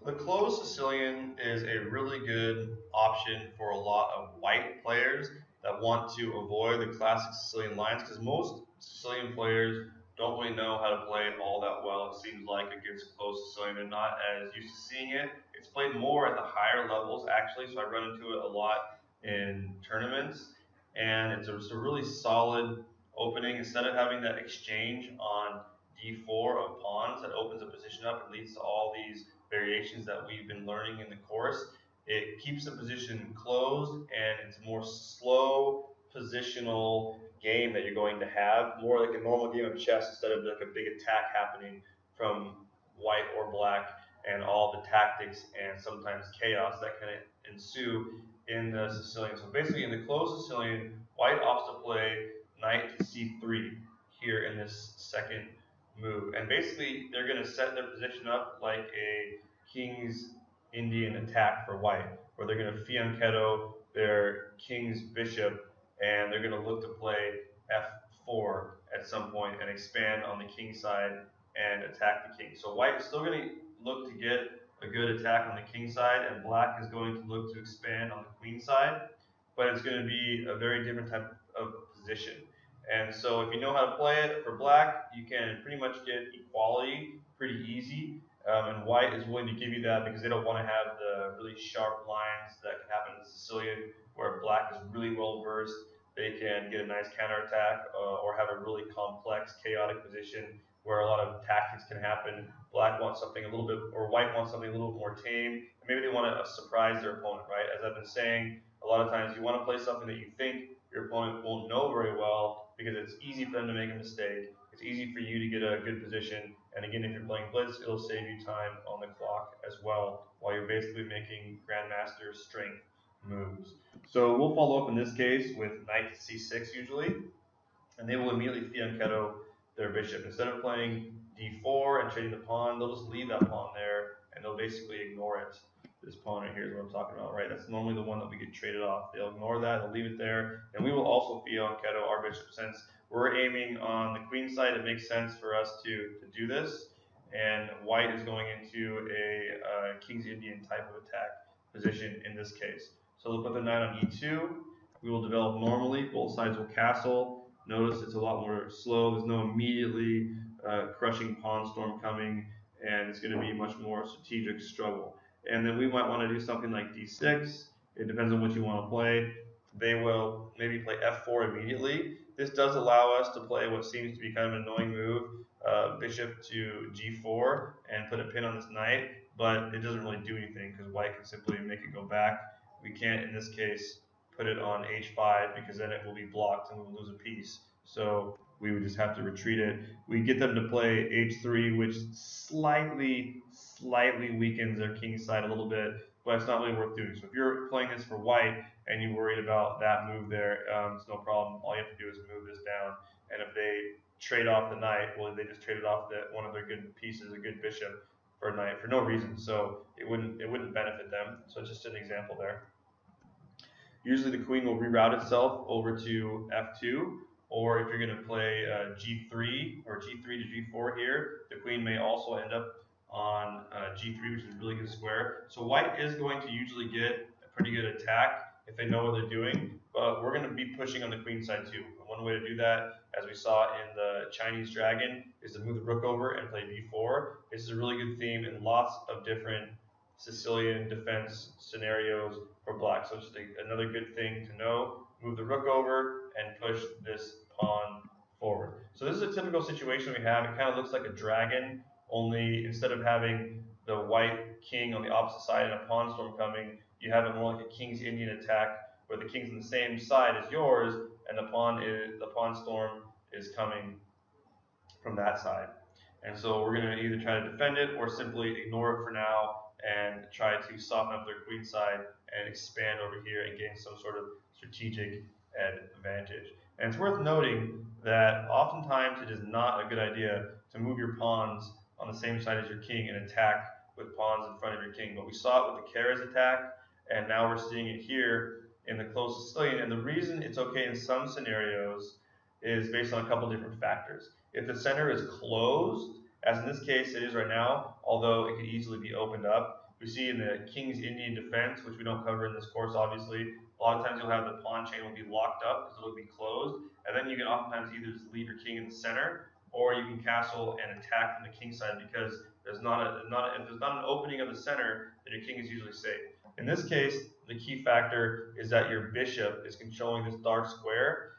The closed Sicilian is a really good option for a lot of white players that want to avoid the classic Sicilian lines, because most Sicilian players don't really know how to play it all that well. It seems like against closed Sicilian, they're not as used to seeing it. It's played more at the higher levels actually, so I run into it a lot in tournaments, and it's just a really solid opening. Instead of having that exchange on d4 of pawns that opens a position up and leads to all these variations that we've been learning in the course, it keeps the position closed, and it's a more slow positional game that you're going to have, more like a normal game of chess instead of like a big attack happening from white or black and all the tactics and sometimes chaos that can ensue in the Sicilian. So basically in the closed Sicilian, white opts to play knight to c3 here in this second move, and basically they're going to set their position up like a king's Indian attack for white, where they're going to 𝐕𝐚𝐫𝐢𝐤 their king's bishop, and they're going to look to play f4 at some point and expand on the king side and attack the king. So white is still going to look to get a good attack on the king side, and black is going to look to expand on the queen side, but it's going to be a very different type of position. And so if you know how to play it for black, you can pretty much get equality pretty easy. And white is willing to give you that because they don't want to have the really sharp lines that can happen in the Sicilian, where black is really well versed. They can get a nice counterattack or have a really complex, chaotic position where a lot of tactics can happen. Black wants something a little bit, or white wants something a little bit more tame. And maybe they want to surprise their opponent, right? As I've been saying, a lot of times you want to play something that you think your opponent won't know very well, because it's easy for them to make a mistake. It's easy for you to get a good position. And again, if you're playing blitz, it'll save you time on the clock as well, while you're basically making grandmaster strength moves. So we'll follow up in this case with knight to c6 usually, and they will immediately 𝐕𝐚𝐫𝐢𝐤 their bishop. Instead of playing d4 and trading the pawn, they'll just leave that pawn there, and they'll basically ignore it. This pawn right here is what I'm talking about, right? That's normally the one that we get traded off. They'll ignore that, they'll leave it there, and we will also 𝐕𝐚𝐫𝐢𝐤 our bishop. Since we're aiming on the queen side, it makes sense for us to do this, and white is going into a king's Indian type of attack position in this case. So we'll put the knight on e2. We will develop normally. Both sides will castle. Notice it's a lot more slow. There's no immediately crushing pawn storm coming, and it's going to be much more strategic struggle. And then we might want to do something like d6. It depends on what you want to play. They will maybe play f4 immediately. This does allow us to play what seems to be kind of an annoying move, bishop to g4, and put a pin on this knight, but it doesn't really do anything because white can simply make it go back. We can't, in this case, put it on h5 because then it will be blocked and we will lose a piece. So we would just have to retreat it. We get them to play h3, which slightly weakens their king side a little bit, but it's not really worth doing. So if you're playing this for white and you're worried about that move there, it's no problem. All you have to do is move this down. And if they trade off the knight, well, they just traded off one of their good pieces, a good bishop, for a knight for no reason. So it wouldn't benefit them. So it's just an example there. Usually the queen will reroute itself over to f2, or if you're going to play g3 or g3 to g4 here, the queen may also end up on g3, which is a really good square. So white is going to usually get a pretty good attack if they know what they're doing, but we're going to be pushing on the queen side too. And one way to do that, as we saw in the Chinese Dragon, is to move the rook over and play b4. This is a really good theme in lots of different Sicilian defense scenarios for black. So it's just another good thing to know. Move the rook over and push this pawn forward. So this is a typical situation we have. It kind of looks like a dragon, only instead of having the white king on the opposite side and a pawn storm coming, you have it more like a king's Indian attack where the king's on the same side as yours and the pawn storm is coming from that side. And so we're going to either try to defend it or simply ignore it for now and try to soften up their queen side and expand over here and gain some sort of strategic advantage. And it's worth noting that oftentimes it is not a good idea to move your pawns on the same side as your king and attack with pawns in front of your king. But we saw it with the 𝐾𝐻 attack, and now we're seeing it here in the closed Sicilian. And the reason it's okay in some scenarios is based on a couple different factors. If the center is closed, as in this case it is right now, although it could easily be opened up, we see in the King's Indian defense, which we don't cover in this course, obviously, a lot of times you'll have the pawn chain will be locked up because it'll be closed, and then you can oftentimes either just leave your king in the center, or you can castle and attack from the king side because if there's not an opening of the center, then your king is usually safe. In this case, the key factor is that your bishop is controlling this dark square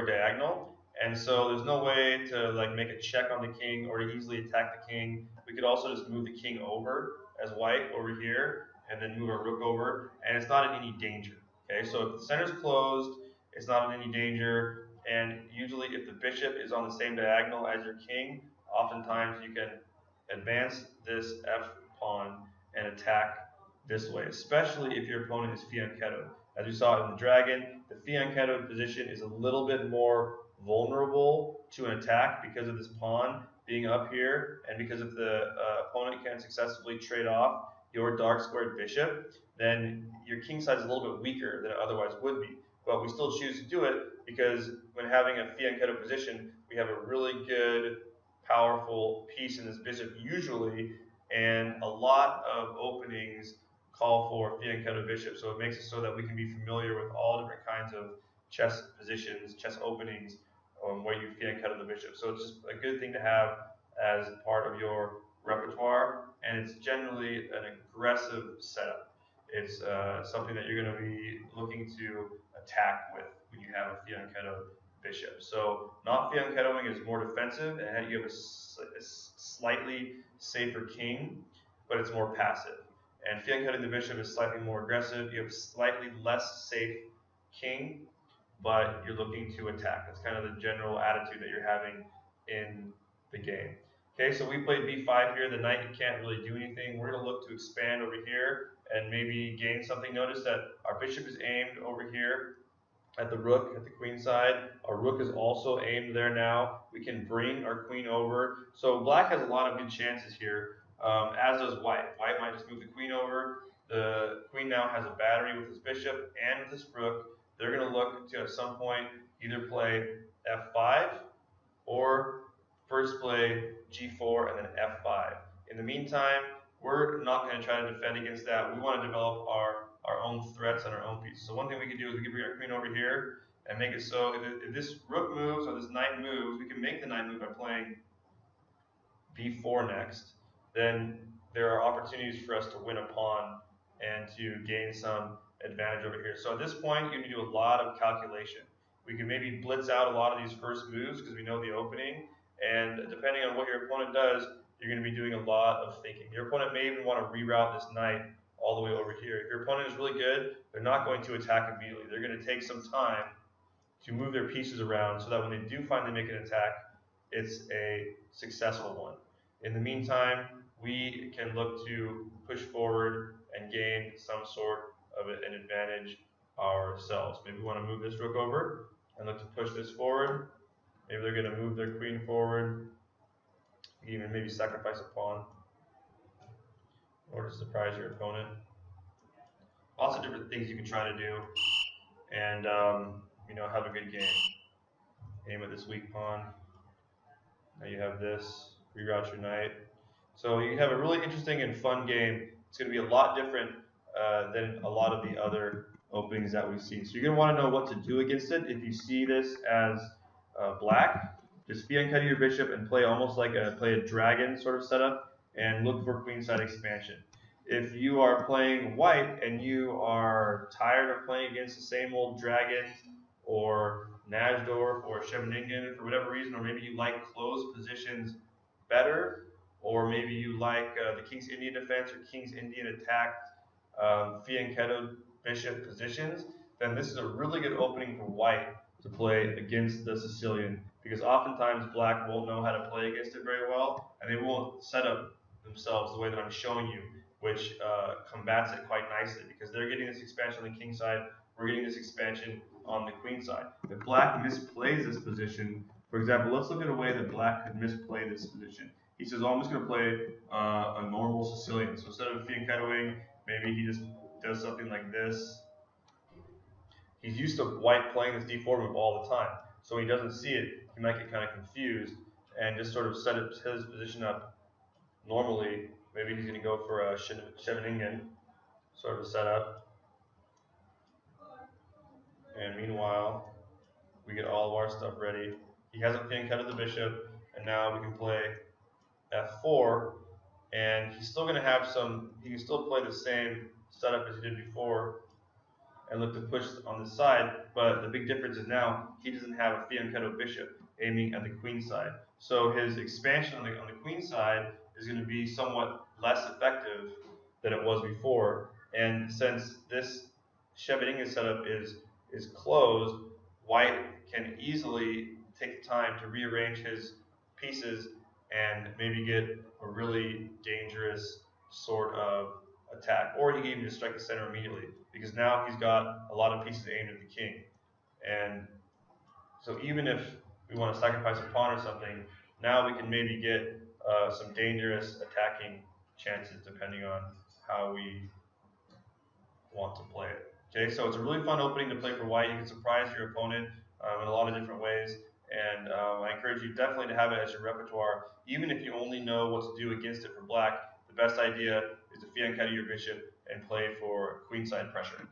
diagonal, and so there's no way to like make a check on the king or to easily attack the king. We could also just move the king over as white over here, and then move our rook over, and it's not in any danger. Okay, so if the center's closed, it's not in any danger, and usually if the bishop is on the same diagonal as your king, oftentimes you can advance this f pawn and attack this way, especially if your opponent is fianchetto. As we saw in the dragon, the fianchetto position is a little bit more vulnerable to an attack because of this pawn being up here, and because if the opponent can successfully trade off your dark squared bishop, then your king side is a little bit weaker than it otherwise would be. But we still choose to do it because when having a fianchetto position, we have a really good, powerful piece in this bishop usually, and a lot of openings call for fianchetto bishop, so it makes it so that we can be familiar with all different kinds of chess positions, chess openings, where you fianchetto the bishop. So it's just a good thing to have as part of your repertoire, and it's generally an aggressive setup. It's something that you're going to be looking to attack with when you have a fianchetto bishop. So not fianchettoing is more defensive, and you have a slightly safer king, but it's more passive. And fianchetting the bishop is slightly more aggressive. You have slightly less safe king, but you're looking to attack. That's kind of the general attitude that you're having in the game. Okay, so we played b5 here. The knight can't really do anything. We're going to look to expand over here and maybe gain something. Notice that our bishop is aimed over here at the rook, at the queen side. Our rook is also aimed there now. We can bring our queen over. So black has a lot of good chances here, as does white. White might just move the queen over. The queen now has a battery with his bishop and with his rook. They're going to look to at some point either play f5 or first play g4 and then f5. In the meantime, we're not going to try to defend against that. We want to develop our own threats and our own pieces. So one thing we can do is we can bring our queen over here and make it so if this rook moves or this knight moves, we can make the knight move by playing b4 next. Then there are opportunities for us to win a pawn and to gain some advantage over here. So at this point, you need to do a lot of calculation. We can maybe blitz out a lot of these first moves because we know the opening, and depending on what your opponent does, you're going to be doing a lot of thinking. Your opponent may even want to reroute this knight all the way over here. If your opponent is really good, they're not going to attack immediately. They're going to take some time to move their pieces around so that when they do finally make an attack, it's a successful one. In the meantime, we can look to push forward and gain some sort of an advantage ourselves. Maybe we want to move this rook over and look to push this forward. Maybe they're going to move their queen forward, even maybe sacrifice a pawn in order to surprise your opponent. Lots of different things you can try to do, and have a good game. Aim at this weak pawn. Now you have this. Reroute your knight. So you have a really interesting and fun game. It's going to be a lot different than a lot of the other openings that we've seen. So you're going to want to know what to do against it. If you see this as black, just fianchetto your bishop and play almost like play a dragon sort of setup and look for queenside expansion. If you are playing white and you are tired of playing against the same old dragon or Najdorf or Scheveningen for whatever reason, or maybe you like closed positions better, or maybe you like the King's Indian defense or King's Indian attacked fianchetto bishop positions, then this is a really good opening for white to play against the Sicilian, because oftentimes black won't know how to play against it very well, and they won't set up themselves the way that I'm showing you, which combats it quite nicely, because they're getting this expansion on the king side, we're getting this expansion on the queen side. If black misplays this position, for example, let's look at a way that black could misplay this position. He says, oh, I'm just going to play a normal Sicilian. So instead of fianchettoing, maybe he just does something like this. He's used to white playing this d4 move all the time. So when he doesn't see it, he might get kind of confused and just sort of set his position up normally Maybe he's going to go for a 𝐓𝐴𝐻𝐻 sort of setup. And meanwhile, we get all of our stuff ready. He hasn't fianchetted the bishop, and now we can play f4. And he's still going to have some, he can still play the same setup as he did before and look to push on the side, but the big difference is now he doesn't have a fianchetto bishop aiming at the queen side. So his expansion on the queen side is going to be somewhat less effective than it was before. And since this 𝐲𝐴𝐻𝐻 setup is closed, white can easily take the time to rearrange his pieces and maybe get a really dangerous sort of attack, or he can even just strike the center immediately, because now he's got a lot of pieces aimed at the king. And so even if we want to sacrifice a pawn or something, now we can maybe get some dangerous attacking chances depending on how we want to play it. Okay, so it's a really fun opening to play for white. You can surprise your opponent in a lot of different ways, and I encourage you definitely to have it as your repertoire, even if you only know what to do against it for black. The best idea is to fianchetto your bishop and play for queenside pressure.